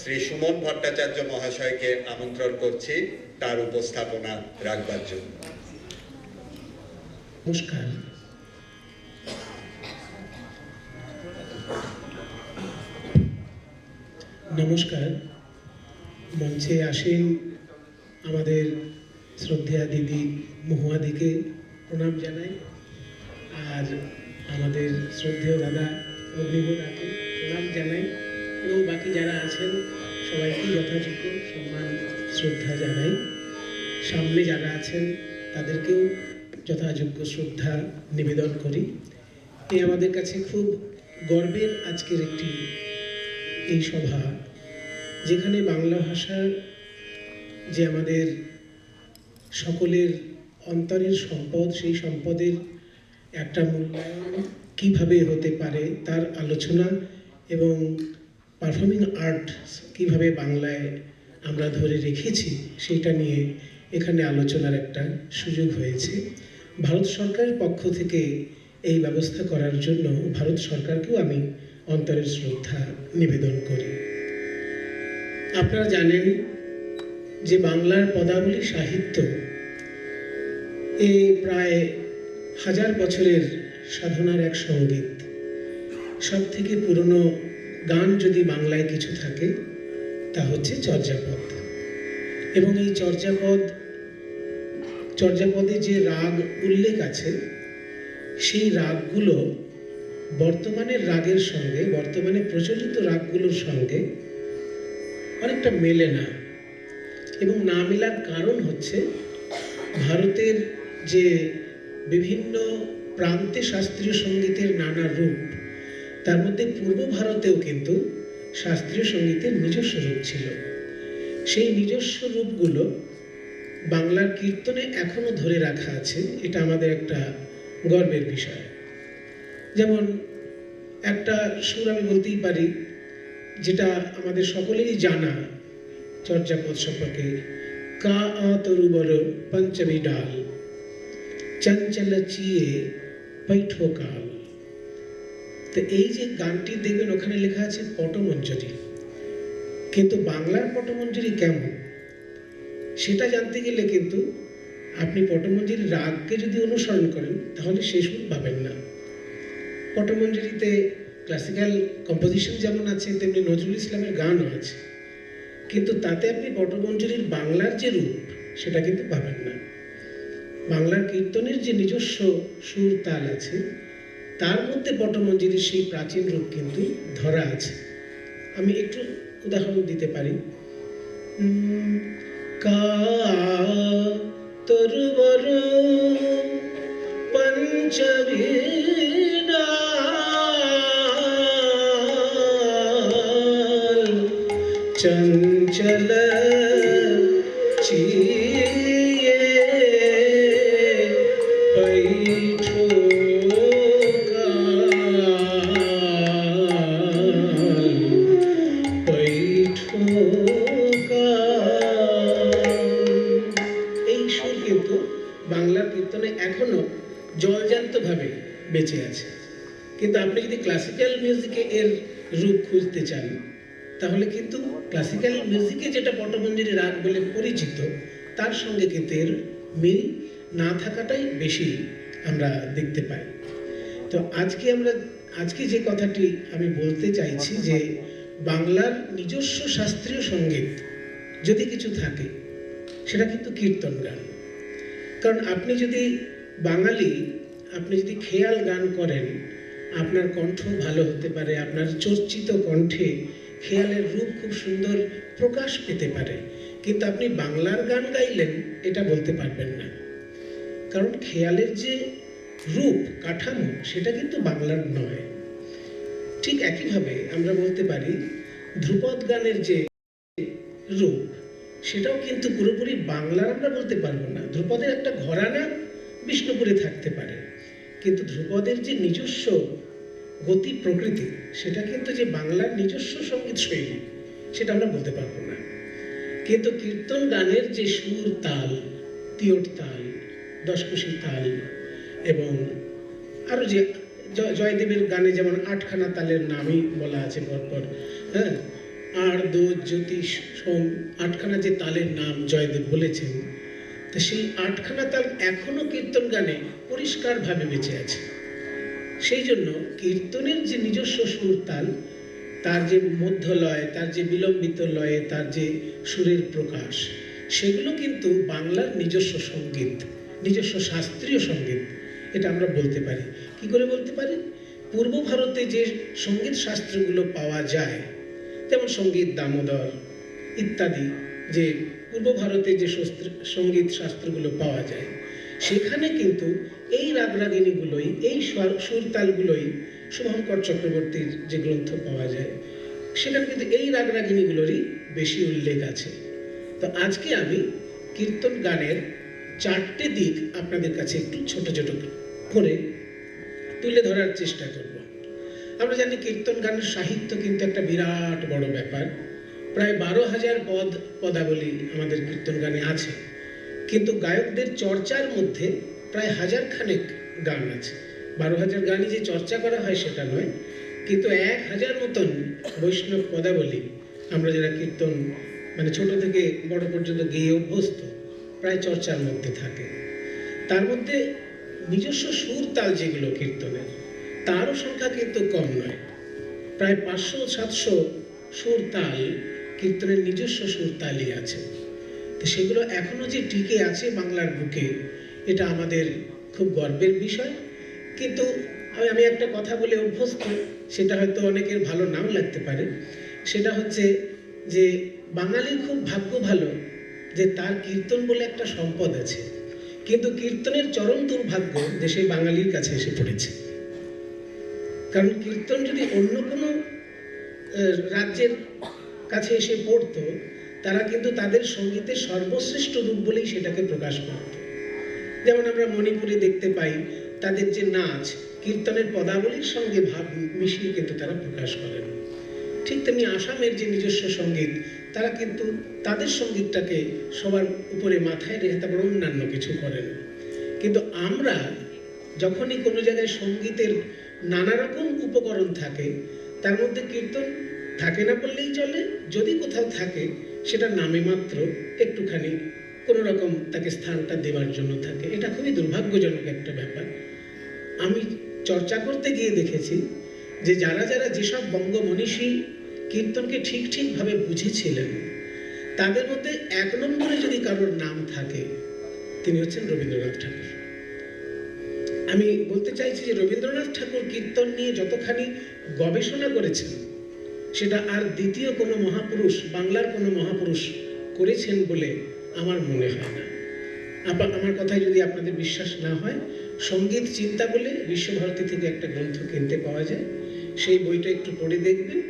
শ্রী সুমন ভট্টাচার্য মহাশয়কে আমন্ত্রণ করছি তার উপস্থাপনা রাখবার জন্য। নমস্কার। নমস্কার। মঞ্চে আসেন আমাদের শ্রদ্ধেয়া দিদি মহুয়াদিকে প্রণাম জানাই, আর আমাদের শ্রদ্ধেয় দাদা অগ্নিবোধাকে প্রণাম জানাই, এবং বাকি যারা আছেন সবাইকে যথাযোগ্য সম্মান শ্রদ্ধা জানাই। সামনে যারা আছেন তাদেরকেও যথাযোগ্য শ্রদ্ধা নিবেদন করি। এই আমাদের কাছে খুব গর্বের আজকের একটি এই সভা, যেখানে বাংলা ভাষার যে আমাদের সকলের অন্তরের সম্পদ, সেই সম্পদের একটা মূল্যায়ন কীভাবে হতে পারে তার আলোচনা, এবং পারফর্মিং আর্ট কীভাবে বাংলায় আমরা ধরে রেখেছি সেটা নিয়ে এখানে আলোচনার একটা সুযোগ হয়েছে। ভারত সরকারের পক্ষ থেকে এই ব্যবস্থা করার জন্য ভারত সরকারকেও আমি অন্তরের শ্রদ্ধা নিবেদন করি। আপনারা জানেন যে বাংলার পদাবলী সাহিত্য প্রায় 1000 বছরের সাধনার এক সঙ্গীত। সব থেকে পুরনো গান যদি বাংলায় কিছু থাকে তা হচ্ছে চর্যাপদ, এবং এই চর্যাপদে যে রাগ উল্লেখ আছে সেই রাগগুলো বর্তমানের রাগের সঙ্গে, বর্তমানে প্রচলিত রাগগুলোর সঙ্গে অনেকটা মেলে না, এবং না মেলার কারণ হচ্ছে ভারতের যে বিভিন্ন প্রান্তে শাস্ত্রীয় সঙ্গীতের নানা রূপ, তার মধ্যে পূর্ব ভারতেও কিন্তু শাস্ত্রীয় সঙ্গীতের নিজস্ব রূপ ছিল। সেই নিজস্ব রূপগুলো বাংলার কীর্তনে এখনো ধরে রাখা আছে, এটা আমাদের একটা গর্বের বিষয়। যেমন একটা সুর আমি বলতেই পারি, যেটা আমাদের সকলেরই জানা চর্যাপদ সম্পর্কে, কা তরুবর পঞ্চমী ডাল চঞ্চল চিয়ে পৈঠো কাল। তো এই যে গানটি দেখবেন ওখানে লেখা আছে পটমঞ্জরি, কিন্তু বাংলার পটমঞ্জরি কেমন সেটা জানতে গেলে কিন্তু আপনি পটমঞ্জরির রাগকে যদি অনুসরণ করেন তাহলে সেই সুর পাবেন না। পটমঞ্জরিতে ক্লাসিক্যাল কম্পোজিশন যেমন আছে তেমনি নজরুল ইসলামের গানও আছে, কিন্তু তাতে আপনি পটমঞ্জরির বাংলার যে রূপ সেটা কিন্তু পাবেন না। বাংলার কীর্তনের যে নিজস্ব সুর তাল আছে তার মধ্যে পটমঞ্জরির সেই প্রাচীন রূপ কিন্তু ধরা আছে। আমি একটু উদাহরণ দিতে পারি। কা তরুবর পঞ্চমী ডাল চঞ্চল চিয়ে পৈঠো কাল, পৈঠো কাল। এই সুর কিন্তু বাংলার কীর্তনে এখনো জলজান্তভাবে বেঁচে আছে, কিন্তু আপনি যদি ক্লাসিক্যাল মিউজিকে এর রূপ খুঁজতে চান তাহলে কিন্তু ক্লাসিক্যাল মিউজিকে যেটা পটমঞ্জরি রাগ বলে পরিচিত তার সঙ্গে কিন্তু এর মিল না থাকাটাই বেশি আমরা দেখতে পাই। তো আজকে যে কথাটি আমি বলতে চাইছি যে বাংলার নিজস্ব শাস্ত্রীয় সঙ্গীত যদি কিছু থাকে সেটা কিন্তু কীর্তন গান। কারণ আপনি যদি বাঙালি, আপনি যদি খেয়াল গান করেন আপনার কণ্ঠ ভালো হতে পারে, আপনার চর্চিত কণ্ঠে খেয়ালের রূপ খুব সুন্দর প্রকাশ পেতে পারে, কিন্তু আপনি বাংলার গান গাইলেন এটা বলতে পারবেন না, কারণ খেয়ালের যে রূপ কাঠামো সেটা কিন্তু বাংলার নয়। ঠিক একইভাবে আমরা বলতে পারি ধ্রুপদ গানের যে রূপ সেটাও কিন্তু পুরোপুরি বাংলার আমরা বলতে পারবো না। ধ্রুপদের একটা ঘরানা বিষ্ণুপুরে থাকতে পারে, কিন্তু ধ্রুপদের যে নিজস্ব গতি প্রকৃতি সেটা কিন্তু যে বাংলার নিজস্ব সঙ্গীত শৈলী সেটা আমরা বলতে পারবো না। কিন্তু কীর্তন গানের যে সুর তাল, তিয়ট তাল, দশকুশি তাল, এবং আরও যে জয়দেবের গানে যেমন 8খানা তালের নামই বলা আছে পরপর, হ্যাঁ, আর দোষ জ্যোতিষ সোম আটখানা যে তালের নাম জয়দেব বলেছেন, তো সেই আটখানা তাল এখনো কীর্তন গানে পরিষ্কারভাবে বেঁচে আছে। সেই জন্য কীর্তনের যে নিজস্ব সুর তাল, তার যে মধ্যলয়, তার যে বিলম্বিত লয়ে, তার যে সুরের প্রকাশ, সেগুলো কিন্তু বাংলার নিজস্ব সঙ্গীত, নিজস্ব শাস্ত্রীয় সঙ্গীত। এটা আমরা বলতে পারি। কি করে বলতে পারি? পূর্ব ভারতে যে সঙ্গীত শাস্ত্রগুলো পাওয়া যায়, যেমন সঙ্গীত দামোদর ইত্যাদি, যে পূর্ব ভারতে যে সঙ্গীত শাস্ত্রগুলো পাওয়া যায়, সেখানে কিন্তু এই রাগরাগিনীগুলোই, এই সুরতালগুলোই, শুভঙ্কর চক্রবর্তীর যে গ্রন্থ পাওয়া যায়, সেখানে কিন্তু এই রাগরাগিনীগুলোরই বেশি উল্লেখ আছে। তো আজকে আমি কীর্তন গানের 4টে দিক আপনাদের কাছে একটু ছোট ছোট করে তুলে ধরার চেষ্টা করব। আমরা জানি কীর্তন গানের সাহিত্য কিন্তু একটা বিরাট বড় ব্যাপার। প্রায় 12,000 পদাবলী আমাদের কীর্তন গানে আছে, কিন্তু গায়কদের চর্চার মধ্যে প্রায় 1000 খানেক গান আছে। 12,000 গানই যে চর্চা করা হয় সেটা নয়, কিন্তু 1000 মতন বৈষ্ণব পদাবলী আমরা যারা কীর্তন মানে ছোট থেকে বড় পর্যন্ত গেয়ে অভ্যস্ত, প্রায় চর্চার মধ্যে থাকে। তার মধ্যে নিজস্ব সুর তাল যেগুলো কীর্তনের, তারও সংখ্যা কিন্তু কম নয়। প্রায় 500-700 সুর তাল কীর্তনের নিজস্ব সুর তালই আছে। তো সেগুলো এখনো যে টিকে আছে বাংলার বুকে, এটা আমাদের খুব গর্বের বিষয়। কিন্তু আমি একটা কথা বলে অভ্যস্ত, সেটা হয়তো অনেকের ভালো নাও লাগতে পারে। সেটা হচ্ছে যে বাঙালির খুব ভাগ্য ভালো যে তার কীর্তন বলে একটা সম্পদ আছে, কিন্তু কীর্তনের চরম দুর্ভাগ্য যে সেই বাঙালির কাছে এসে পড়েছে। কারণ কীর্তন যদি অন্য কোনো রাজ্যের কাছে এসে পড়তো, তারা কিন্তু তাদের সঙ্গীতের সর্বশ্রেষ্ঠ রূপ বলেই সেটাকে প্রকাশ করত। যেমন আমরা মণিপুরে দেখতে পাই, তাদের যে নাচ কীর্তনের পদাবলীর সঙ্গে ভাব মিশিয়ে কিন্তু তারা প্রকাশ করেন। ঠিক তেমনি আসামের যে নিজস্ব সঙ্গীত, তারা কিন্তু তাদের সঙ্গীতটাকে সবার উপরে মাথায় রেখে তারপর অন্যান্য কিছু করেন। কিন্তু আমরা যখনই কোনো জায়গায় সঙ্গীতের নানা রকম উপকরণ থাকে, তার মধ্যে কীর্তন থাকে না বললেই চলে। যদি কোথাও থাকে, সেটা নামে মাত্র একটুখানি কোনো রকম তাকে স্থানটা দেওয়ার জন্য থাকে। এটা খুবই দুর্ভাগ্যজনক একটা ব্যাপার। আমি চর্চা করতে গিয়ে দেখেছি যে যারা যারা যেসব বঙ্গমনীষী কীর্তনকে ঠিক ঠিকভাবে বুঝেছিলেন, তাদের মধ্যে 1 নম্বরে যদি কারোর নাম থাকে, তিনি হচ্ছেন রবীন্দ্রনাথ ঠাকুর। আমি বলতে চাইছি যে রবীন্দ্রনাথ ঠাকুর কীর্তন নিয়ে যতখানি গবেষণা করেছেন, সেটা আর দ্বিতীয় কোনো মহাপুরুষ, বাংলার কোনো মহাপুরুষ করেছেন বলে আমার মনে হয় না। আমার কথায় যদি আপনাদের বিশ্বাস না হয়, সঙ্গীত চিন্তা বলে বিশ্বভারতী থেকে একটা গ্রন্থ কিনতে পাওয়া যায়, সেই বইটা একটু পড়ে দেখবেন।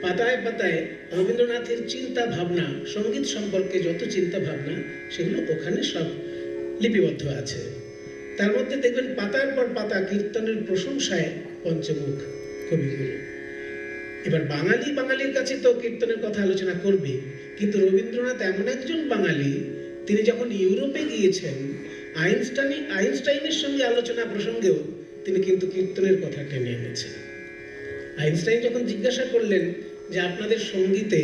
পাতায় পাতায় রবীন্দ্রনাথের চিন্তা ভাবনা, সঙ্গীত সম্পর্কে যত চিন্তা ভাবনা, সেগুলো ওখানে সব লিপিবদ্ধ আছে। তার মধ্যে দেখবেন পাতার পর পাতা কীর্তনের প্রশংসায় পঞ্চমুখ কবিগুরু। এবার বাঙালির কাছে তো কীর্তনের কথা আলোচনা করবে, কিন্তু রবীন্দ্রনাথ এমন একজন বাঙালি, তিনি যখন ইউরোপে গিয়েছেন, আইনস্টাইনের সঙ্গে আলোচনা প্রসঙ্গেও তিনি কিন্তু কীর্তনের কথা টেনে এনেছেন। আইনস্টাইন যখন জিজ্ঞাসা করলেন যে আপনাদের সঙ্গীতে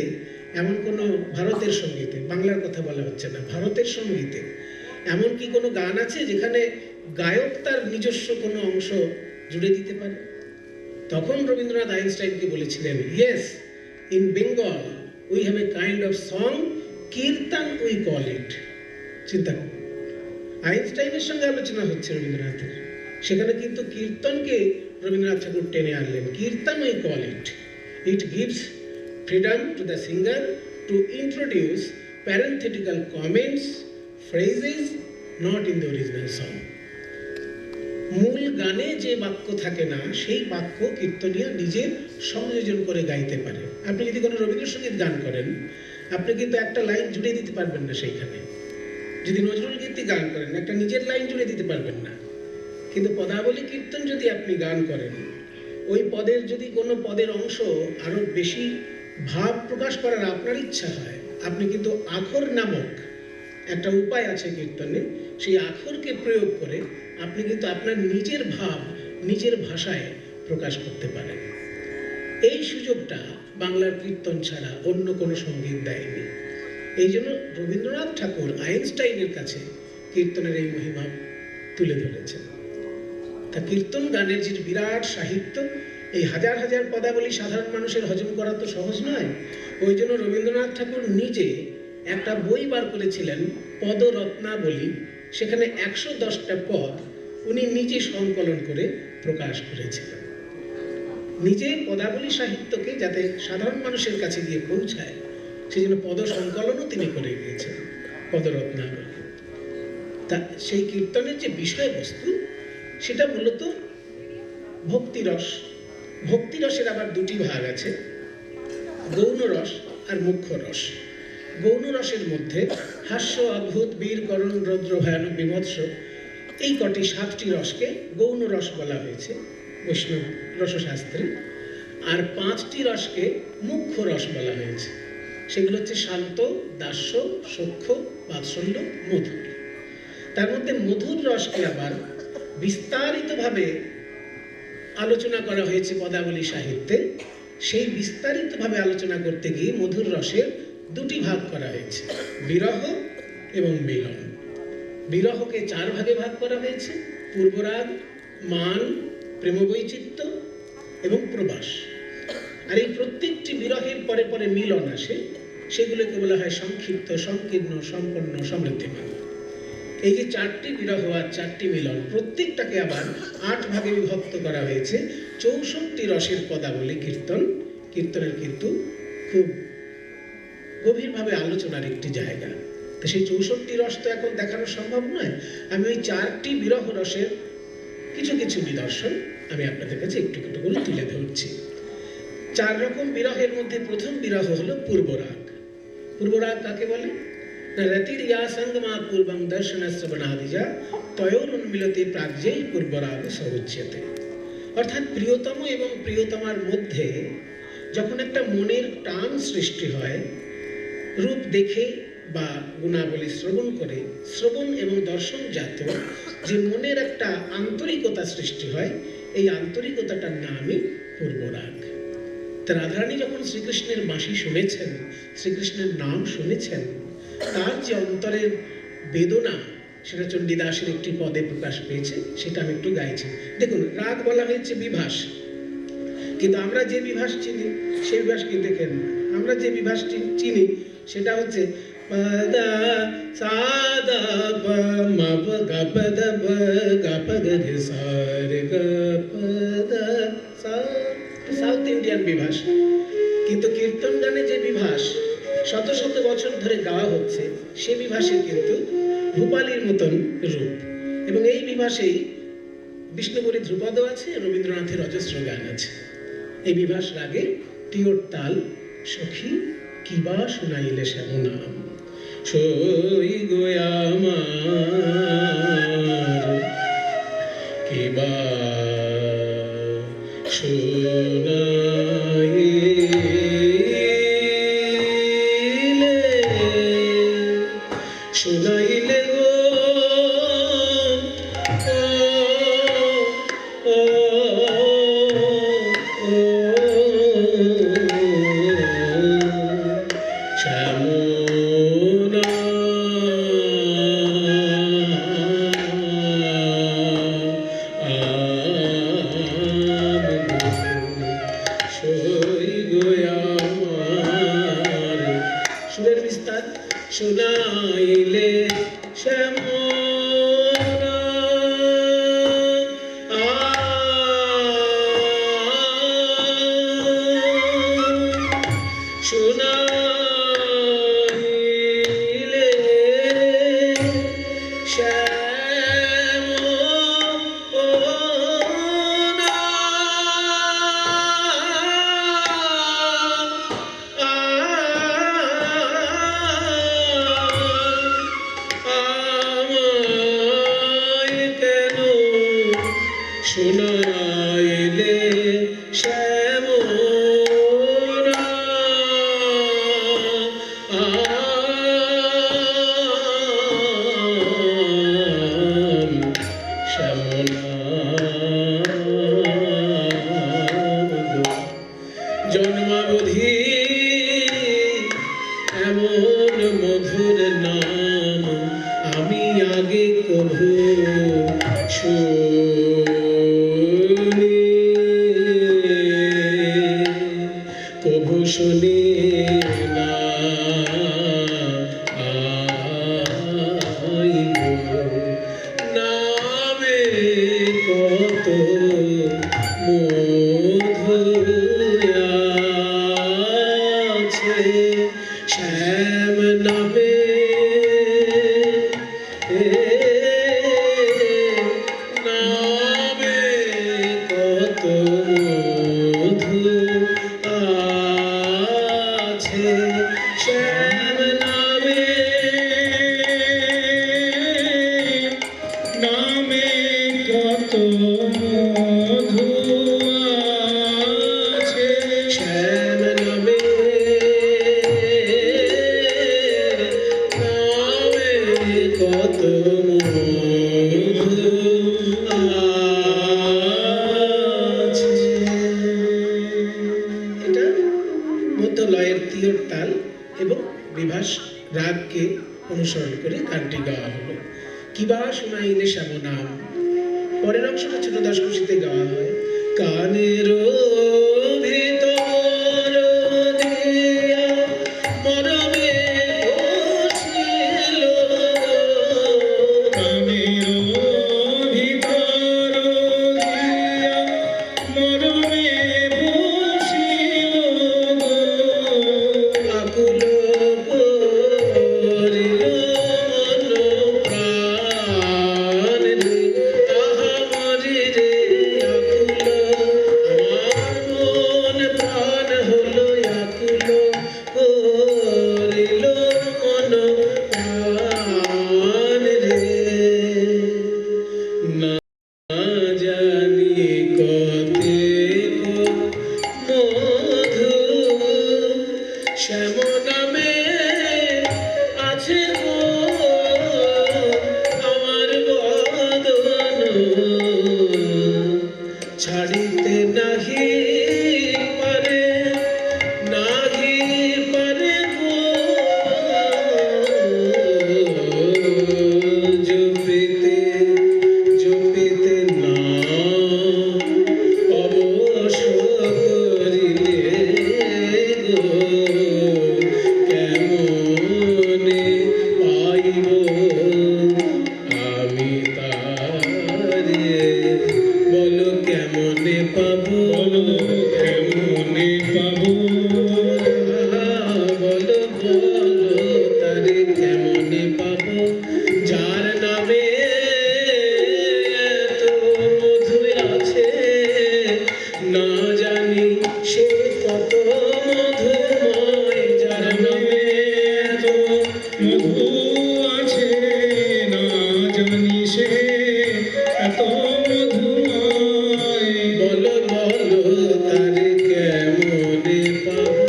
এমন কোনো, ভারতের সঙ্গীতে, বাংলার কথা বলা হচ্ছে না, ভারতের সঙ্গীতে এমন কি কোনো গান আছে যেখানে গায়ক তার নিজস্ব কোনো অংশ জুড়ে দিতে পারে? তখন রবীন্দ্রনাথ আইনস্টাইনকে বলেছিলেন, yes, in Bengal we have a kind of song, kirtan we call ইট। চিন্তা করুন, আইনস্টাইনের সঙ্গে আলোচনা হচ্ছে রবীন্দ্রনাথের, সেখানে কিন্তু কীর্তনকে রবীন্দ্রনাথ ঠাকুর টেনে আনলেন। Kirtan we call it, it gives freedom to the singer to introduce parenthetical comments, phrases not in the original song. মূল গানে যে বাক্য থাকে না, সেই বাক্য কীর্তনিয়া নিজের সংযোজন করে গাইতে পারে। আপনি যদি কোনো রবীন্দ্রসঙ্গীত গান করেন, আপনি কিন্তু একটা লাইন জুড়ে দিতে পারবেন না সেইখানে। যদি নজরুল গীতি গান করেন, একটা নিজের লাইন জুড়ে দিতে পারবেন না। কিন্তু পদাবলী কীর্তন যদি আপনি গান করেন, ওই পদের যদি কোনো পদের অংশ আরো বেশি ভাব প্রকাশ করার আপনার ইচ্ছা হয়, আপনি কিন্তু আখর নামক একটা উপায় আছে কীর্তনে, সেই আখরকে প্রয়োগ করে আপনি কিন্তু আপনার নিজের ভাব নিজের ভাষায় প্রকাশ করতে পারেন। এই সুযোগটা বাংলার কীর্তন ছাড়া অন্য কোনো সঙ্গীত দেয়নি। এই জন্য রবীন্দ্রনাথ ঠাকুর আইনস্টাইনের কাছে কীর্তনের এই মহিমা তুলে ধরেছেন। তা কীর্তন গানের যে বিরাট সাহিত্য, এই হাজার হাজার পদাবলী সাধারণ মানুষের হজম করা তো সহজ নয়। ওই জন্য রবীন্দ্রনাথ ঠাকুর নিজে একটা বই বার করেছিলেন, পদরত্নাবলী। সেখানে 110টা পদ উনি নিজে সংকলন করে প্রকাশ করেছিলেন। নিজে পদাবলী সাহিত্যকে যাতে সাধারণ মানুষের কাছে গিয়ে পৌঁছায়, সেই জন্য পদ সংকলনও তিনি করে গিয়েছেন, পদরত্নাবলী। তা সেই কীর্তনের যে বিষয়বস্তু, সেটা মূলত ভক্তিরস। ভক্তিরসের আবার দুটি ভাগ আছে, গৌণ রস আর মুখ্য রস। গৌণ রসের মধ্যে হাস্য, অদ্ভুত, বীর, করুণ, রৌদ্র, ভয়ানক, বিভৎস, এই কটি 7টি রসকে গৌণ রস বলা হয়েছে বৈষ্ণব রসশাস্ত্রে। আর 5টি রসকে মুখ্য রস বলা হয়েছে। সেগুলো হচ্ছে শান্ত, দাস্য, সখ্য, বাৎসল্য, মধুর। তার মধ্যে মধুর রসকে আবার বিস্তারিতভাবে আলোচনা করা হয়েছে পদাবলী সাহিত্যে। সেই বিস্তারিতভাবে আলোচনা করতে গিয়ে মধুর রসের দুটি ভাগ করা হয়েছে, বিরহ এবং মিলন। বিরহকে 4 ভাগে ভাগ করা হয়েছে, পূর্বরাগ, মান, প্রেমবৈচিত্র্য এবং প্রবাস। আর এই প্রত্যেকটি বিরহের পরে পরে মিলন আসে, সেগুলোকে বলা হয় সংক্ষিপ্ত, সংকীর্ণ, সম্পন্ন, সমৃদ্ধিমান। এই যে 4টি বিরহ আর 4টি মিলন, প্রত্যেকটাকে আবার 8 ভাগে বিভক্ত করা হয়েছে। 64 রসের পদাবলী কীর্তন। কীর্তনের কিন্তু খুব গভীরভাবে আলোচনার একটি জায়গা। তো সেই 64 রস তো এখন দেখানো সম্ভব নয়। আমি ওই 4টি বিরহ রসের কিছু কিছু নিদর্শন আমি আপনাদের কাছে একটু একটু করে তুলে ধরছি। 4 রকম বিরহের মধ্যে প্রথম বিরহ হলো পূর্বরাগ। পূর্বরাগ কাকে বলে? রতিরিয়া সঙ্গমাৎ পূর্বং দর্শন শ্রবণাদিজা তয়োরুন্মিলতে প্রাজ্ঞেই পূর্বরাগ সৌচ্যতে। অর্থাৎ প্রিয়তম এবং প্রিয়তমার মধ্যে যখন একটা মনের টান সৃষ্টি হয়, রূপ দেখে বা গুণাবলী শ্রবণ করে, শ্রবণ এবং দর্শন জাত যে মনের একটা আন্তরিকতা সৃষ্টি হয়, এই আন্তরিকতাটার নামই পূর্বরাগ। তা রাধারানী যখন শ্রীকৃষ্ণের বাঁশি শুনেছেন, শ্রীকৃষ্ণের নাম শুনেছেন, তার যে অন্তরের বেদনা, সেটা চণ্ডীদাসের একটি পদে প্রকাশ পেয়েছে, সেটা আমি একটু গাইছি। দেখুন, রাগ বলা হয়েছে বিভাস, কিন্তু আমরা যে বিভাস চিনি সেই বিভাস কি দেখেন? আমরা যে বিভাস চিনি সেটা হচ্ছে পদা সাদা প ম প গ প দ প গ প গ রে সা রে গ প দ সা, সাউথ ইন্ডিয়ান বিভাস। কিন্তু কীর্তন গানে যে বিভাস শত শত বছর ধরে গাওয়া হচ্ছে, সে বিভাসে কিন্তু ভূপালীর মতন রূপ। এবং এই বিভাসেই বিষ্ণুপুরী ধ্রুপদও আছে, রবীন্দ্রনাথের অজস্র গান আছে। এই বিভাস রাগে টিওর তাল, সখী কিবা শুনাইলে শ্যাম নাম, সই গোয়া আমার কিবা শুনাইলে গো সুরের বিস্তার, শুনাইলে শ্যাম শুনাইলে শ্যাম শুনাইলে শ্যাম জন্মাবধি না আইব, নামে কত মধু আছে, শ্যাম নামে নামে কত মধু আছে, শ্যাম নামে নামে কত মধু আছে, শ্যাম নামে নামে কত মধু আছে। এটা মধ্য লয়ের তিয়র তাল এবং বিভাস রাগকে অনুসরণ করে গানটি গাওয়া হলো। কিবা শোনাইলে শ্যাম নাম, পরের অংশটা ছোট দশকশিতে গাওয়া হয়। কানের ভিতর দিয়া মরমে বসিল, কানের ভিতর দিয়া মরমে বসিল, আকুল করিল মন প্রাণ রে, আহা মরি রে আকুল, আমার মন প্রাণ হলো আকুল করিল মন প্রাণ রে, না জানি কতেক মধু শ্যাম নামে আছে গো আমার বদন, ছাড়িতে নাহি পারে নাহি পারে গো, জপিতে জপিতে না অবশ করিলে গো, কেমনে পাইব আমি তারে, বলো কেমনে পাবো, কেমনে পাবো, বলো বলো তারে কেমনে পাবো, যার নামে এত মধু আছে, না জানি সে কত মধুময়, যার নামে এত মধু আছে, না জানি সে এত মধুময়, বলো বলো তারে কেমনে পাবো।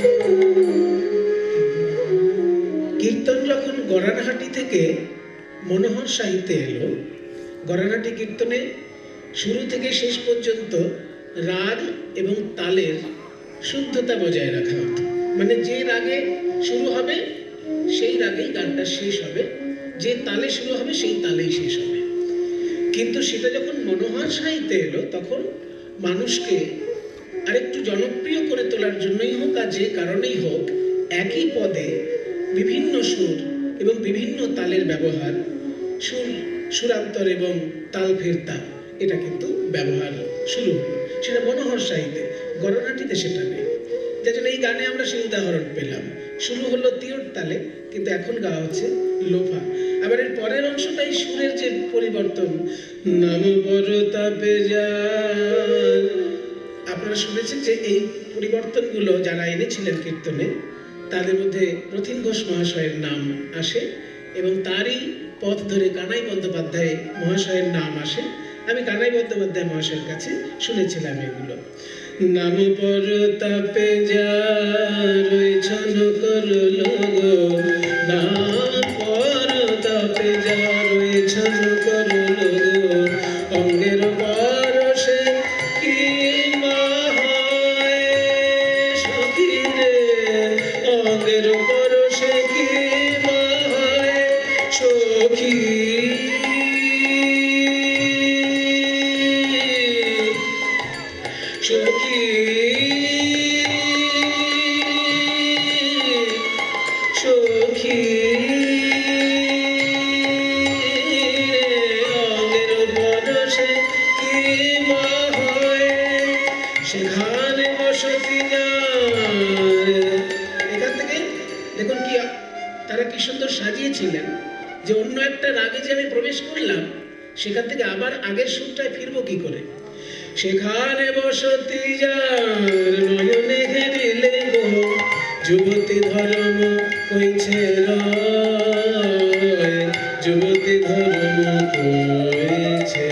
কীর্তন যখন গড়ানহাটি থেকে মনোহর সাহিত্যে এলো, গড়ানহাটি কীর্তনে শুরু থেকে শেষ পর্যন্ত রাগ এবং তালের শুদ্ধতা বজায় রাখা হতো, মানে যে রাগে শুরু হবে সেই রাগেই গানটা শেষ হবে, যে তালে শুরু হবে সেই তালেই শেষ হবে। কিন্তু সেটা যখন মনোহর সাহিত্যে এলো তখন মানুষকে আরেকটু জনপ্রিয় করে তোলার জন্যই হোক আর যে কারণেই হোক, একই পদে বিভিন্ন সুর এবং বিভিন্ন তালের ব্যবহার, সুরান্তর এবং তাল ফেরতা, এটা কিন্তু ব্যবহার শুরু হলো। সেটা মনোহর সাহিত্যে, গড়ানহাটিতে সেটা নেই। যার জন্য এই গানে আমরা সেই উদাহরণ পেলাম, শুরু হলো তিয়র তালে কিন্তু এখন গাওয়া হচ্ছে লোফা। আবার এর পরের অংশটাই সুরের যে পরিবর্তন, নাম বড় তাপে যার, আপনারা শুনেছেন যে এই পরিবর্তনগুলো যারা এনেছিলেন কীর্তনে, তাদের মধ্যে রথীন ঘোষ মহাশয়ের নাম আসে এবং তারই পথ ধরে কানাই বন্দ্যোপাধ্যায় মহাশয়ের নাম আসে। আমি কানাই বন্দ্যোপাধ্যায় মহাশয়ের কাছে শুনেছিলাম এগুলো। নাম পরতাপে যার ছন করল গো, নাম পরতাপে যার ছন করল গো, অঙ্গের পরশে কি মাহায় সখী রে, অঙ্গের পরশে কি মাহায় সখী, সখী রঙের পরশে কি বা হয়, সেখানে বসতি যার। এখান থেকে দেখুন কি তারা কি সুন্দর সাজিয়েছিলেন, যে অন্য একটা রাগে যে আমি প্রবেশ করলাম, সেখান থেকে আবার আগের সুরটায় ফিরবো কি করে। সেখানে বসতি যার, নয়নে ঘেরিলে গো, যুবতী ধর্ম কইছে রয়, যুবতী ধর্ম কইছে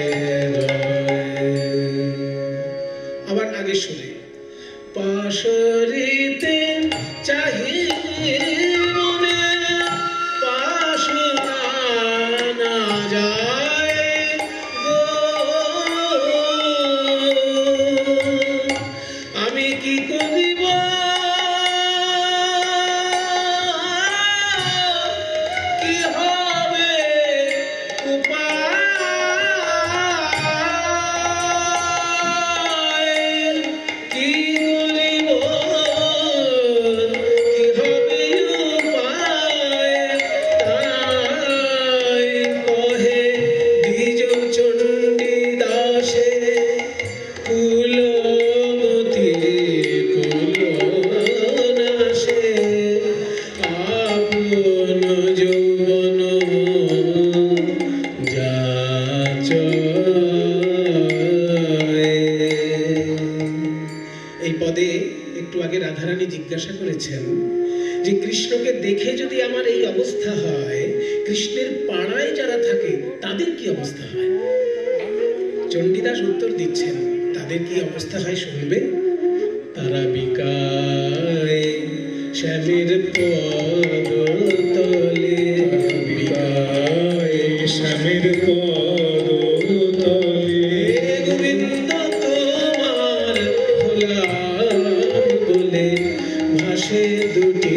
রয়। আবার আগে শুনে পাশরিতে চাহি মনে, পাশরা না যায় গো, আমি কি করিব কি হবে উপায়, কি করিব কি হবে উপায়, তাই কহে দ্বিজ চণ্ডী দাসে, কুলবতী কুলনাশে, আপন যৌবন যাচয়। এই পদে একটু আগে রাধারানী জিজ্ঞাসা করেছেন যে কৃষ্ণকে দেখে যদি আমার এই অবস্থা হয়, কৃষ্ণের পাড়ায় যারা থাকে তাদের কি অবস্থা হয়। চণ্ডীদাস উত্তর দিচ্ছেন, তাদের কি অবস্থা হয় শুনবে। তারা বিকায় শ্যামের পদতলে, বিকায় শ্যামের পদতলে, গোবিন্দ তোমার হলাম বলে, ভাসে দুটি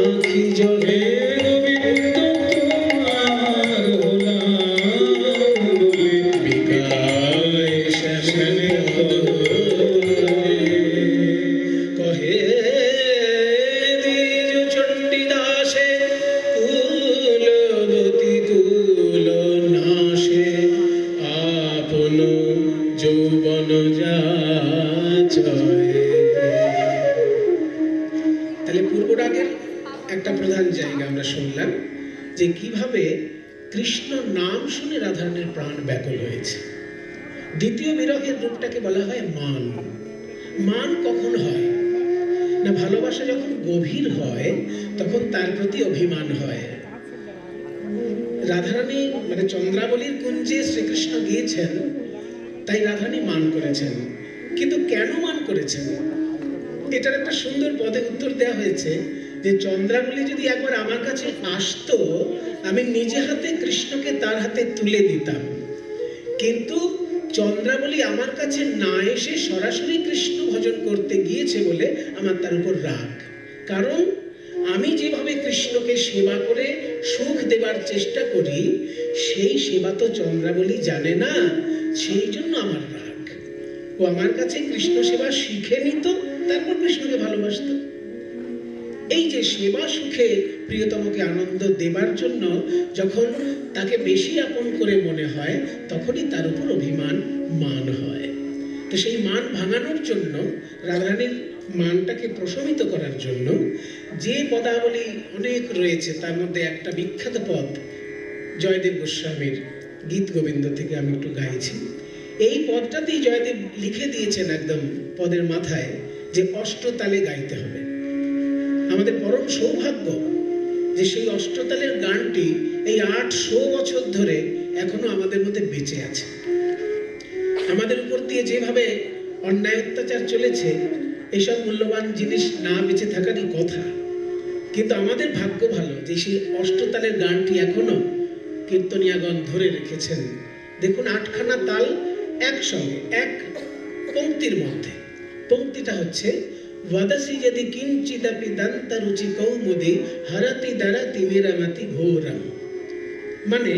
আঁখি জলে, গোবিন্দ তোমার হলাম বলে, বিকায় শ্যামের পদতলে। কহে দ্বিজ চণ্ডী দাসে, কুলবতী কুলনাশে, আপন যৌবন যাচয়। তাহলে পূর্বরাগের একটা প্রধান জায়গা আমরা শুনলাম যে কিভাবে কৃষ্ণ নাম শুনে রাধারানীর প্রাণ ব্যাকুল হয়েছে। দ্বিতীয় বিরহের রূপটাকে বলা হয় মান। মান কখন হয় না, ভালোবাসা যখন গভীর হয় তখন তার প্রতি অভিমান হয়। রাধারানী মানে চন্দ্রাবলীর কুঞ্জে শ্রীকৃষ্ণ গিয়েছেন, তাই রাধারানী মান করেছেন। কিন্তু কেন মান করেছেন, এটার একটা সুন্দর পদে উত্তর দেওয়া হয়েছে যে চন্দ্রাবলী যদি একবার আমার কাছে আসতো, আমি নিজে হাতে কৃষ্ণকে তার হাতে তুলে দিতাম। কিন্তু চন্দ্রাবলী আমার কাছে না এসে সরাসরি কৃষ্ণ ভজন করতে গিয়েছে বলে আমার তার উপর রাগ। কারণ আমি যেভাবে কৃষ্ণকে সেবা করে সুখ দেবার চেষ্টা করি, সেই সেবা তো চন্দ্রাবলী জানে না, সেই জন্য আমার রাগ। ও আমার কাছে কৃষ্ণ সেবা শিখে নিত, তারপর কৃষ্ণকে ভালোবাসত। এই যে সেবা সুখে প্রিয়তমকে আনন্দ দেবার জন্য যখন তাকে বেশি আপন করে মনে হয়, তখনই তার উপর অভিমান মান হয়। তো সেই মান ভাঙানোর জন্য, রাধারানীর মানটাকে প্রশমিত করার জন্য যে পদাবলী অনেক রয়েছে, তার মধ্যে একটা বিখ্যাত পদ জয়দেব গোস্বামীর গীত গোবিন্দ থেকে আমি একটু গাইছি। এই পদটাতেই জয়দেব লিখে দিয়েছেন একদম পদের মাথায় যে অষ্টতালে গাইতে হবে। আমাদের পরম সৌভাগ্য যে সেই অষ্টতালের গানটি এই 800 বছর ধরে এখনো আমাদের মধ্যে বেঁচে আছে। আমাদের উপর দিয়ে যেভাবে অন্যায় অত্যাচার চলেছে, এইসব মূল্যবান জিনিস না বেঁচে থাকারই কথা। কিন্তু আমাদের ভাগ্য ভালো যে সেই অষ্টতালের গানটি এখনো কীর্তনিয়াগণ ধরে রেখেছেন। দেখুন 8খানা তাল একসঙ্গে এক পংক্তির মধ্যে। পংক্তিটা হচ্ছে वदसि यदि किंचिदपि दंतरुचि कौमुदी हरति दरति मेरामति घोरम। মানে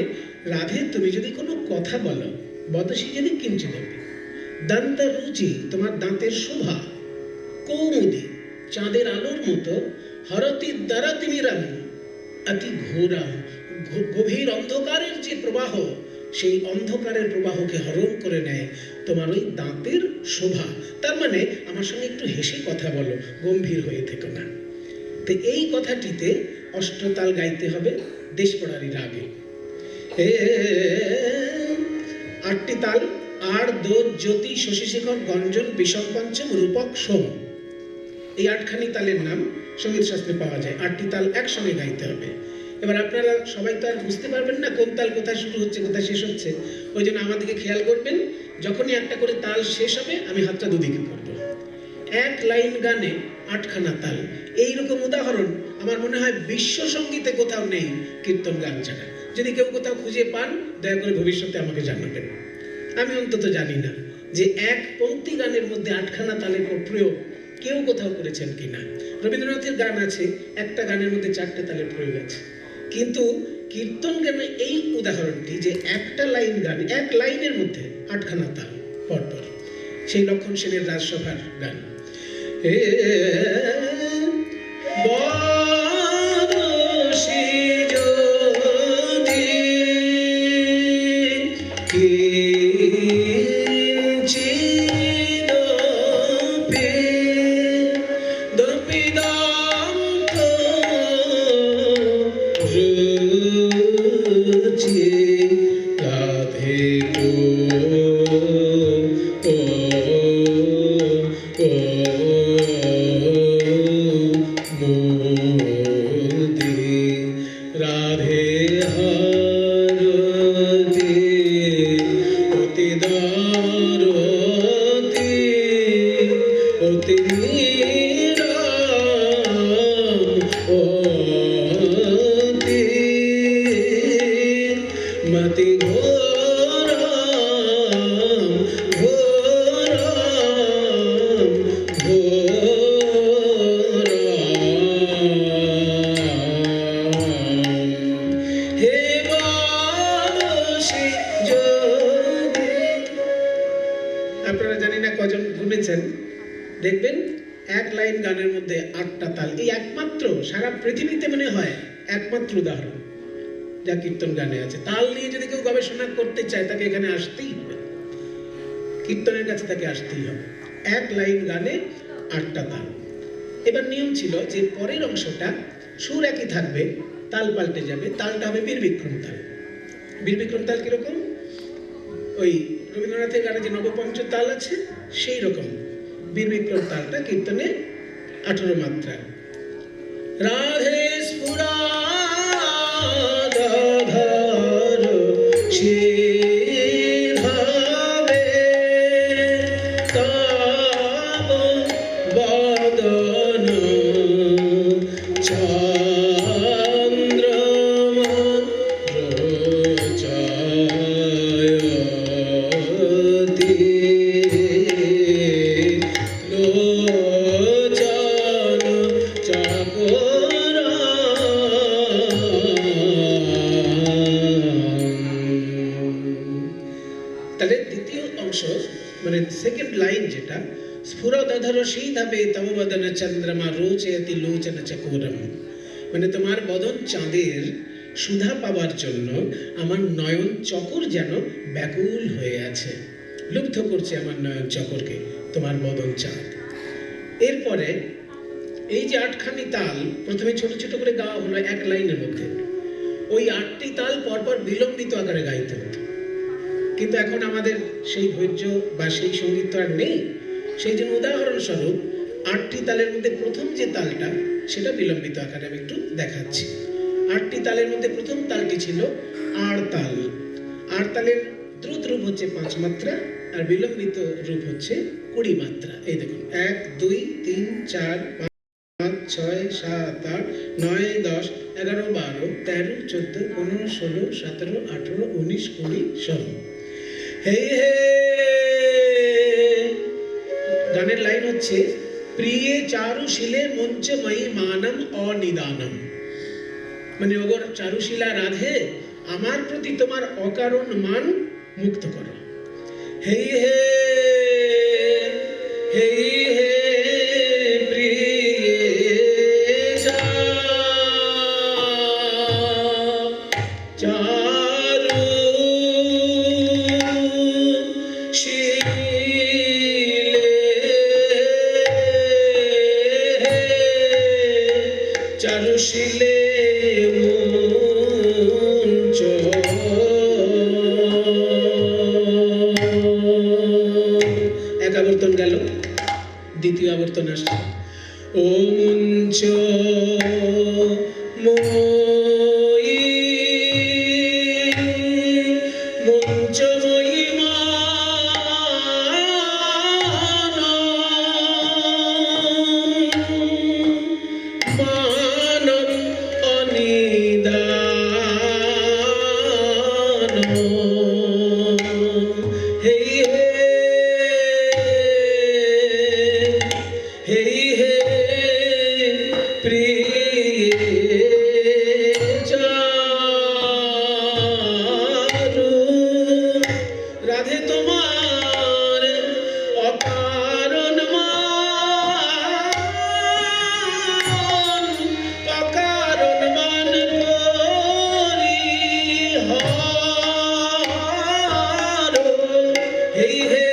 রাধে তুমি যদি কোনো কথা বলো, বদসি যদি কিঞ্চিদপি, দন্তরুচি তোমার দাঁতের শোভা, কৌমুদি চাঁদের আলোর মতো, হরতি দ্বারাতিমিরাম অতি ঘোরাম, গভীর অন্ধকারের যে প্রবাহ, সেই অন্ধকারের প্রবাহকে হরণ করে নেয় তোমার ওই দাঁতের শোভা। তার মানে আমার সঙ্গে একটু হেসে কথা বলো, গম্ভীর হয়ে থেকো না। তো এই কথাটিতে অষ্টতাল গাইতে হবে দেশপড়ারি রাগে। আটটি তাল, আর দোদ জ্যোতি শশীশেখর গঞ্জন বিষম পঞ্চম রূপক সোম, এই আটখানি তালের নাম সঙ্গীত শাস্ত্রে পাওয়া যায়। আটটি তাল একসঙ্গে গাইতে হবে। এবার আপনারা সবাই তো আর বুঝতে পারবেন না কোন তাল কোথায় শুরু হচ্ছে কোথায় শেষ হচ্ছে, ওই জন্য আমাদেরকে খেয়াল করবেন, যখনই একটা করে তাল শেষ হবে আমি হাতটা দুদিকে করবো। এক লাইন গানে আটখানা তাল, এইরকম উদাহরণ আমার মনে হয় বিশ্ব সঙ্গীতে কোথাও নেই কীর্তন গান ছাড়া। যদি কেউ কোথাও খুঁজে পান দয়া করে ভবিষ্যতে আমাকে জানাবেন। আমি অন্তত জানি না যে এক পংক্তি গানের মধ্যে আটখানা তালের প্রয়োগ কেউ কোথাও করেছেন কিনা। রবীন্দ্রনাথের গান আছে একটা গানের মধ্যে চারটে তালের প্রয়োগ আছে, কিন্তু কীর্তন গানে এই উদাহরণটি যে একটা লাইন গান, এক লাইনের মধ্যে আটখানা তাল পরপর, সেই লক্ষণ সেনের রাজসভার গান। আপনারা জানি না কজন শুনেছেন, দেখবেন এক লাইন গানের মধ্যে আটটা তাল, এই একমাত্র সারা পৃথিবীতে মনে হয় একমাত্র উদাহরণ যা কীর্তন গানে আছে। তাল নিয়ে যদি কেউ গবেষণা করতে চায় তাকে এখানে আসতেই হবে, কীর্তনের কাছে তাকে আসতেই হবে। এক লাইন গানে আটটা তাল। এবার নিয়ম ছিল যে পরের অংশটা সুর একই থাকবে, তাল পাল্টে যাবে, তালটা হবে বীরবিক্রম তাল। বীরবিক্রম তাল কিরকম? ওই রবীন্দ্রনাথের গানে যে নবপঞ্চ তাল আছে সেই রকম বীরবিক্রম তালটা কীর্তনে 18 মাত্রা। রাধে স্ফুরা তাহলে দ্বিতীয় অংশ মানে সেকেন্ড লাইন যেটা, স্ফুরদধর শীধাবে তব বদন চন্দ্রমা রোচয়তি লোচন চকোরম, মানে তোমার বদন চাঁদের সুধা পাওয়ার জন্য আমার নয়ন চকর যেন ব্যাকুল হয়ে আছে, লুব্ধ করছে আমার নয়ন চকরকে তোমার বদন চাঁদ। এরপরে এই যে আটখানি তাল প্রথমে ছোট ছোট করে গাওয়া হলো এক লাইনের মধ্যে, ওই আটটি তাল পরপর বিলম্বিত আকারে গাইতে হতো। কিন্তু এখন আমাদের সেই ধৈর্য বা সেই সঙ্গীত আর নেই, সেই জন্য উদাহরণস্বরূপ আটটি তালের মধ্যে প্রথম যে তালটা সেটা বিলম্বিত আকারে আমি একটু দেখাচ্ছি। আটটি তালের মধ্যে প্রথম তালটি ছিল আর তাল। আর তালের দ্রুত রূপ হচ্ছে 5 মাত্রা আর বিলম্বিত রূপ হচ্ছে 20 মাত্রা। এই দেখুন 1 2 3 4 5 6 7 8 9 10 11 12 13 14 15 16 17 18 19 20 16। হে হে গানের লাইন হচ্ছে প্রিয়ে চারুশীলে মঞ্চময়ী মানম অনিদানম, মানে ওগো চারুশীলা রাধে আমার প্রতি তোমার অকারণ মান মুক্ত করো। হে হে হে হে প্রিয়ে চারুশীলে মুঞ্চ এক আবর্তন গেল, দ্বিতীয় আবর্তন আসছে। ও মুঞ্চ মই মুঞ্চময়ী মানম অনিদান হে হে হে প্রিয়ে চারু রাধে তোমার অকারণ মান অকারণ মান পরিহার হে হে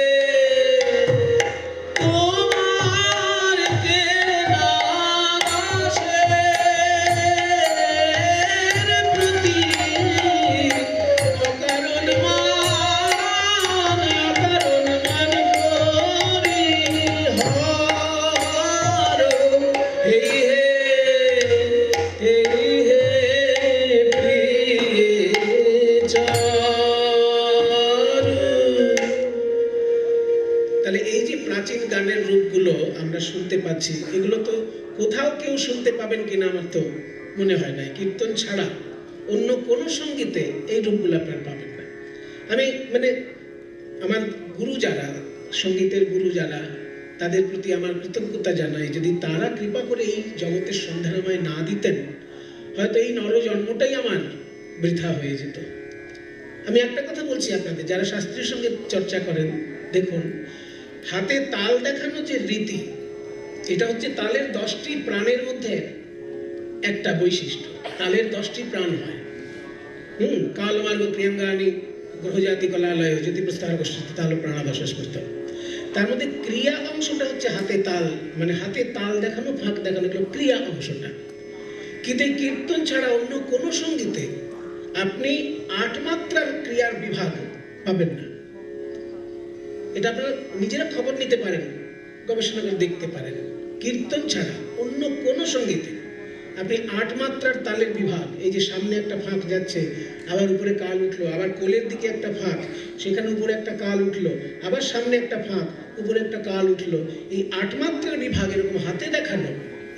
তোমার কে নাগাসের প্রতি অকারণ মান পরিহার হে হে হে প্রিয়ে চারু। তাহলে এই যে প্রাচীন গানের রূপগুলো আমরা শুনতে পাচ্ছি, এগুলো তো কোথাও কেউ শুনতে পাবেন কিনা আমার তো মনে হয় না। কীর্তন ছাড়া অন্য কোনো সঙ্গীতে এই রূপগুলো আপনারা পাবেন না। আমি মানে আমার গুরু যারা, সঙ্গীতের গুরু যারা, তাদের প্রতি আমার কৃতজ্ঞতা জানাই। যদি তারা কৃপা করে এই জগতের সন্ধান আমায় না দিতেন, হয়তো এই নরজন্মটাই আমার বৃথা হয়ে যেত। আমি একটা কথা বলছি আপনাদের, যারা শাস্ত্রীয় সঙ্গীত চর্চা করেন, দেখুন হাতে তাল দেখানো যে রীতি, এটা হচ্ছে তালের 10টি প্রাণের মধ্যে একটা বৈশিষ্ট্য। তালের 10টি প্রাণ হয়। কালমার্গ প্রিয়ঙ্গানি গ্রহজাতি কলালয় যদি প্রস্তার গোষ্ঠী তাল প্রাণাদশ স্মৃত। তার মধ্যে ক্রিয়া অংশটা হচ্ছে হাতে তাল, মানে হাতে তাল দেখানো, ফাঁক দেখানো, এগুলো ক্রিয়া অংশটা। কিন্তু এই কীর্তন ছাড়া অন্য কোনো সঙ্গীতে আপনি 8 মাত্রার ক্রিয়ার বিভাগ পাবেন না। এটা আপনারা নিজেরা খবর নিতে পারেন, গবেষণা করে দেখতে পারেন। কীর্তন ছাড়া অন্য কোনো সঙ্গীতে আপনি 8 মাত্রার তালের বিভাগ, এই যে সামনে একটা ফাঁক যাচ্ছে, আবার উপরে কাল উঠলো, আবার কোলের দিকে একটা ফাঁক, সেখানে উপরে একটা কাল উঠলো, আবার সামনে একটা ফাঁক, উপরে একটা কাল উঠলো, এই 8 মাত্রার বিভাগ এরকম হাতে দেখানো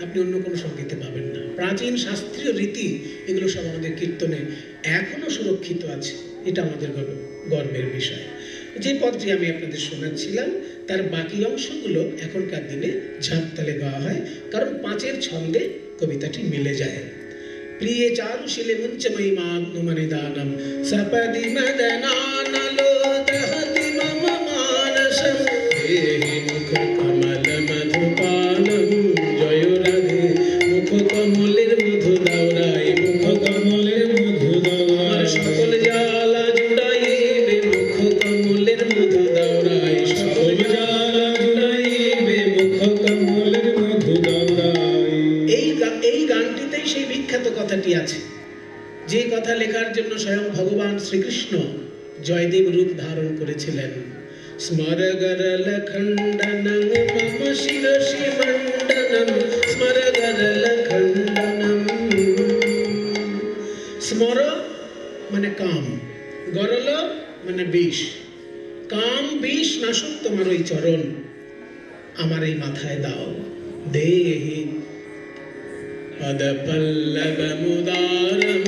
আপনি অন্য কোনো সঙ্গীতে পাবেন না। প্রাচীন শাস্ত্রীয় রীতি এগুলো সব আমাদের কীর্তনে এখনো সুরক্ষিত আছে, এটা আমাদের গর্বের বিষয়। যে পদটি আমি আপনাদের শোনাচ্ছিলাম তার বাকি অংশগুলো এখনকার দিনে ঝাঁপ তালে গাওয়া হয়, কারণ 5-এর ছন্দে কবিতাটি মিলে যায়। প্রিয়ে চারুশীলে মুঞ্চময়ী মাগ্নুমনিদানম সপদি মদনানলো দহতি মম মানসম দেহি মুখ কমল মধুপানম জয় রাধে মুখ কমলের মধু দাওরাই মুখ কমলের মধু দাওরাই সকল জ্বালা জুড়াইবে মুখ কমলের মধু দাওরাই সকল জ্বালা জুড়াইবে মুখ কমলের মধু দাওরাই। এই গানটিতেই সেই বিখ্যাত কথাটি আছে, যে কথা লেখার জন্য স্বয়ং ভগবান শ্রীকৃষ্ণ জয়দেব রূপ ধারণ করেছিলেন। স্মরগরল খণ্ডনং মম শিরসি মণ্ডনম স্মরগরল খণ্ডনম। স্মর মানে কাম, গরল মানে বিষ। কাম বিষ নাশক তোমার ওই চরণ, আমার এই মাথায় দাও। দেহি পদ পল্লব মুদারম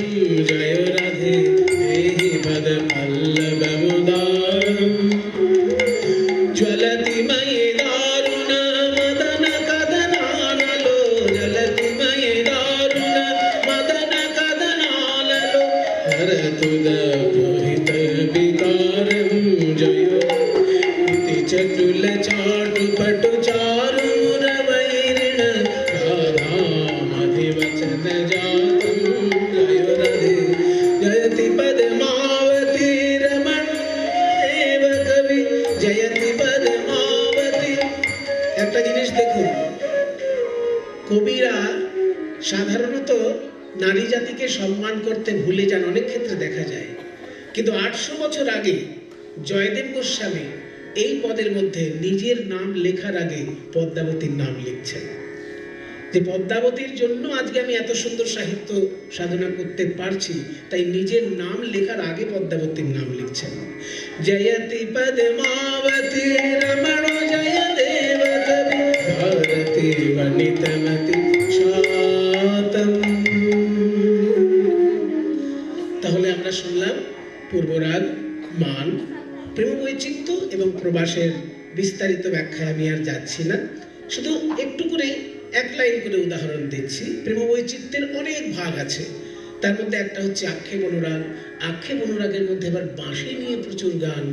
জয় রাধে দেহি পদ পল্লব মুদারম জ্বলতি ময়ি দারুণ মদন কদনানলো জ্বলতি ময়ি দারুণ মদন কদনানলো হরতু দোহিত বিকারম জয় ইতি চটুল চাটু পটু চারু মুরবৈরিণ রাধা মধিवचन जातम जय राधे जयति पद्मावती रमण देव कवि जयति पद्मावती। একটা জিনিস দেখুন, কবিরা সাধারণত নারী জাতিকে সম্মান করতে ভুলে যান, অনেক ক্ষেত্রে দেখা যায়। কিন্তু 800 বছর আগে জয়দেব গোস্বামী এই পদের মধ্যে নিজের নাম লেখার আগে পদ্মাবতীর নাম লিখছেন, যে পদ্মাবতীর জন্য আজকে আমি এত সুন্দর সাহিত্য সাধনা করতে পারছি, তাই নিজের নাম লেখার আগে পদ্মাবতীর নাম লিখছেন। জয়তি পদ্মাবতী রমণ জয় দেব কবি ভারতী বনিতমতি শাতম। তাহলে আমরা শুনলাম পূর্বরাগ, মান, প্রেম বৈচিত্র্য এবং প্রবাসের বিস্তারিত ব্যাখ্যায় আমি আর যাচ্ছি না, শুধু একটু করে এক লাইন করে উদাহরণ দিচ্ছি। প্রেম বৈচিত্র্যের অনেক ভাগ আছে, তার মধ্যে একটা হচ্ছে আক্ষেপ অনুরাগ। আক্ষেপ অনুরাগের মধ্যে আবার বাঁশি নিয়ে প্রচুর গান।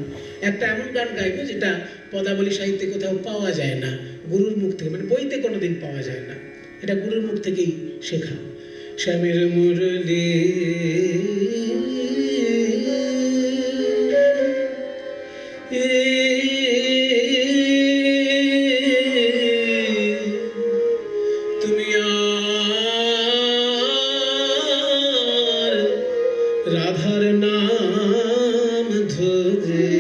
একটা এমন গান গাইবো যেটা পদাবলী সাহিত্যে কোথাও পাওয়া যায় না, গুরুর মুখ থেকে, মানে বইতে কোনোদিন পাওয়া যায় না, এটা গুরুর মুখ থেকেই শেখা। স্বামীর মুরলী তুমি আর রাধার নাম ধরে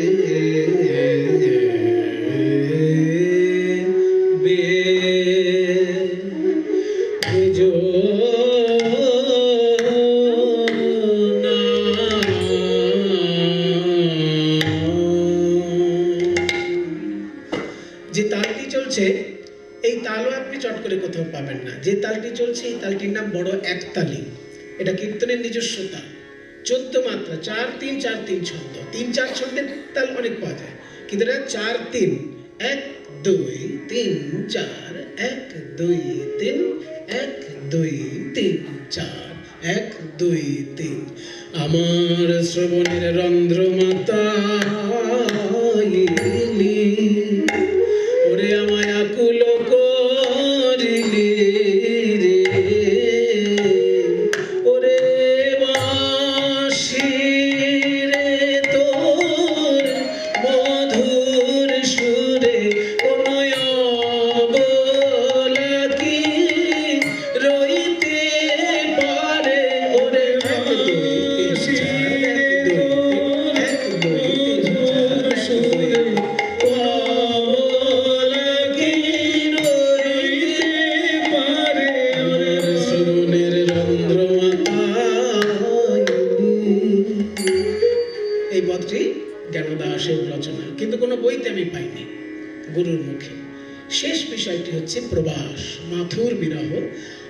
বেজো যে তালটি চলছে, এই তালও আপনি চট করে কোথাও পাবেন না। যে তালটি চলছে এই তালটির নাম বড় একতালি। এটা কীর্তনের নিজস্বতা। 14 মাত্রা, 4-3 4-3 ছন্দ। 3-4 ছন্দের তাল অনেক পাওয়া যায়, কিন্তু এটা 4-3, 1-2-3 4, 1-2-3 1-2-3 4, 1-2-3। আমার শ্রবণের রন্ধ্র মাতাইলি, ওরে আমায় আকুল করিলি রে, ওরে বাঁশি রে তোর মধুর সুরে কোন অবলা কি রইতে পারে, ওরে বাঁশি রে তোর মধুর সুরে এই পদটি জ্ঞানদাসের রচনা, কিন্তু কোনো বইতে আমি পাইনি, গুরুর মুখে। শেষ বিষয়টি হচ্ছে প্রবাস, মাথুর বিরহ।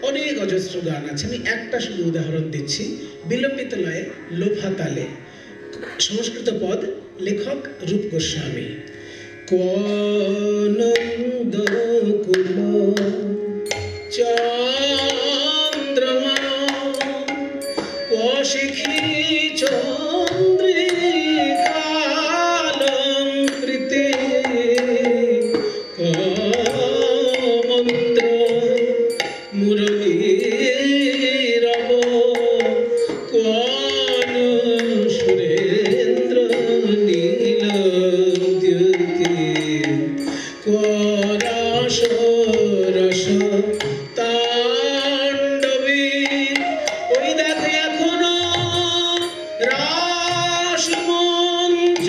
অনেক অজস্র গান আছে, আমি একটা শুধু উদাহরণ দিচ্ছি। বিলম্বিত লয়ে, লোফা তালে, সংস্কৃত পদ, লেখক রূপ গোস্বামী। কোনন্দ কুল চন্দ্রমা কশিখী চন্দ্রিকালঙ্কৃতে কমন্ত্র মুরলীরব কোন সুরেন্দ্র নীলদ্যুতি কোরাস রস তাণ্ডবী। ওই দেখে এখনো রাসমঞ্চ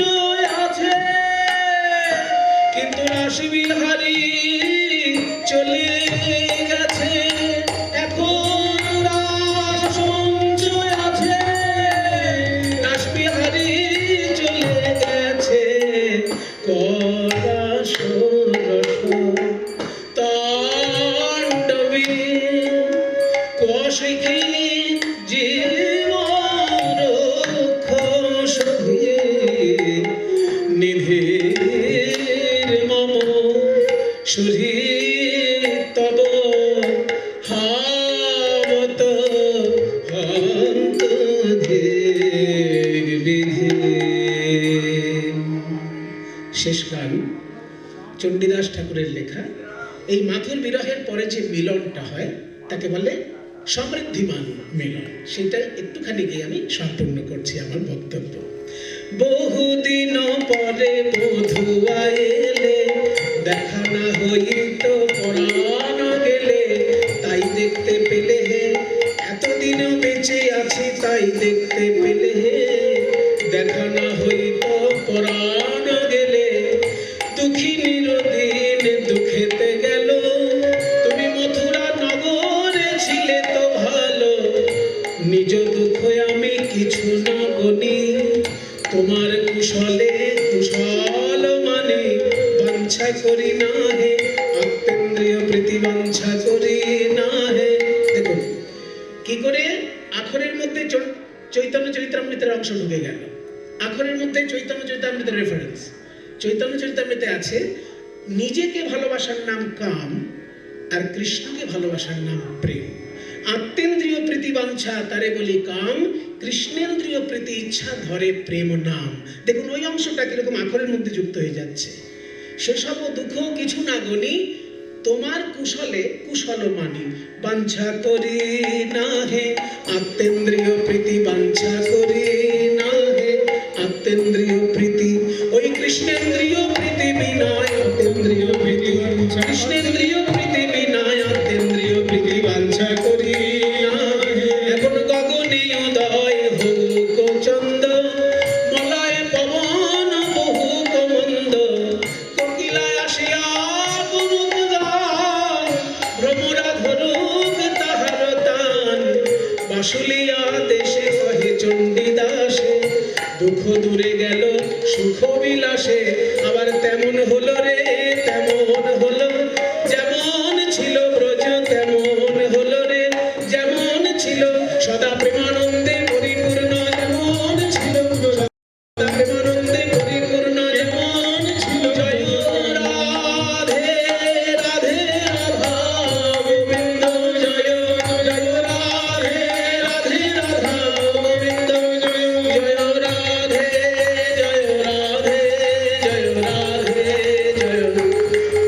আছে, কিন্তু রাসবিহারী চলে গেছে। এখন রাসমঞ্চ আছে, রাসবিহারী চলে গেছে। করাস রস তাণ্ডবী কশিখী জীবরক্ষ সধিয়ে নিধির মম সুধী তব হাবত হন্ত ধীর বিধি। শেষ গান চণ্ডীদাস ঠাকুরের লেখা। এই মাথুর বিরহের পরে যে মিলনটা হয় তাকে বলে সমৃদ্ধিমান মিলন। সেটা একটুখানি গিয়ে আমি সম্পূর্ণ করছি আমার বক্তব্য। বহুদিন পরে বধুয়া এলে, দেখা না হইত পরাণ গেলে, তাই দেখতে পেলে হে যতদিন বেঁচে আছি তাই দেখতে পেলে, দেখা না হইতো পরাণ গেলে, দুঃখিনীর দিন দুঃখেতে গেল। তুমি মথুরা নগরে ছিলে তো ভালো, নিজ দুঃখ আমি কিছু না গনি। তোমার কুশলে কুশল মানে, বাঞ্ছা করি না হে আত্মেন্দ্রিয় প্রীতি, বাঞ্ছা করি না হে। দেখুন কি করে আখরের মধ্যে চৈতন্য চরিতামৃতের অংশ ঢুকে গেল। আখরের মধ্যে চৈতন্য চরিতামৃতের রেফারেন্স। চৈতন্য চরিতামৃতে আছে নিজেকে ভালোবাসার নাম কাম, আর কৃষ্ণকে ভালোবাসার নাম প্রেম। আত্মেন্দ্রিয় প্রীতি বাঞ্ছা তারে বলি কাম, কৃষ্ণেন্দ্রিয় প্রীতি ইচ্ছা ধরে প্রেম নাম। দেখুন ওই অংশটা কিরকম আখরের মধ্যে যুক্ত হয়ে যাচ্ছে। সেসব দুঃখ কিছু না গনি, তোমার কুশলে কুশল মানি, বাঞ্ছা করি না হে আত্মেন্দ্রিয় প্রীতি, বাঞ্ছা করি না হে আত্মেন্দ্রিয় প্রীতি। ওই কৃষ্ণেন্দ্রিয় প্রীতি বিনয় আত্মেন্দ্রিয় প্রীতি, কৃষ্ণেন্দ্রিয় প্রীতি বিনয় আত্মেন্দ্রিয় প্রীতি, বাঞ্ছা করি না হে। এখন গগনে উদয় হোক চন্দ, মলয় পবন বহু মন্দ, কোকিলায় আসিয়া করুক গান, ভ্রমরা ধরুক তাহার তান। বাসুলিয়া দেশে কহে চণ্ডীদাসে, দুঃখ দূরে গেল সুখ বিলাসে। আবার তেমন হলো রে তেমন হলো, যেমন ছিল ব্রজ তেমন হলো রে, যেমন ছিল সদা প্রেমানন্দে পরিপূর্ণ, যেমন ছিল সদা প্রেমানন্দে পরিপূর্ণ, যেমন ছিল। জয় রাধে রাধে রাধা গোবিন্দ, জয় জয় রাধে রাধে রাধা গোবিন্দ, জয় রাধে জয় রাধে জয় রাধে জয়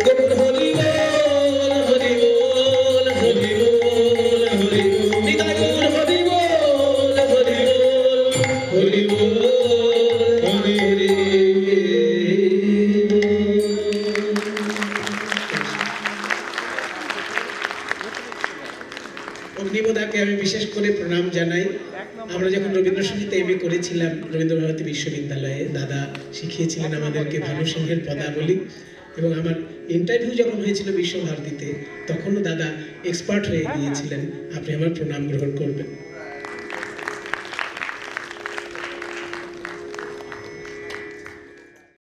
গোবিন্দ। হরি বল হরি বল হরি বল হরি বল, নিতাই গৌর হরি বল হরি বল হরি বল হরি বল। অগ্নিবোধাকে আমি বিশেষ করে প্রণাম জানাই। আমরা যখন রবীন্দ্রসঙ্গীতে এমএ করেছিলাম রবীন্দ্র ভারতী বিশ্ববিদ্যালয়ে, দাদা শিখিয়েছিলেন আমাদেরকে ভানু সিংহের পদাবলী। এবং আমার ইন্টারভিউ যখন হয়েছিল বিশ্বভারতীতে, তখনও দাদা এক্সপার্ট হয়ে গিয়েছিলেন। আপনি আমার প্রণাম গ্রহণ করবেন।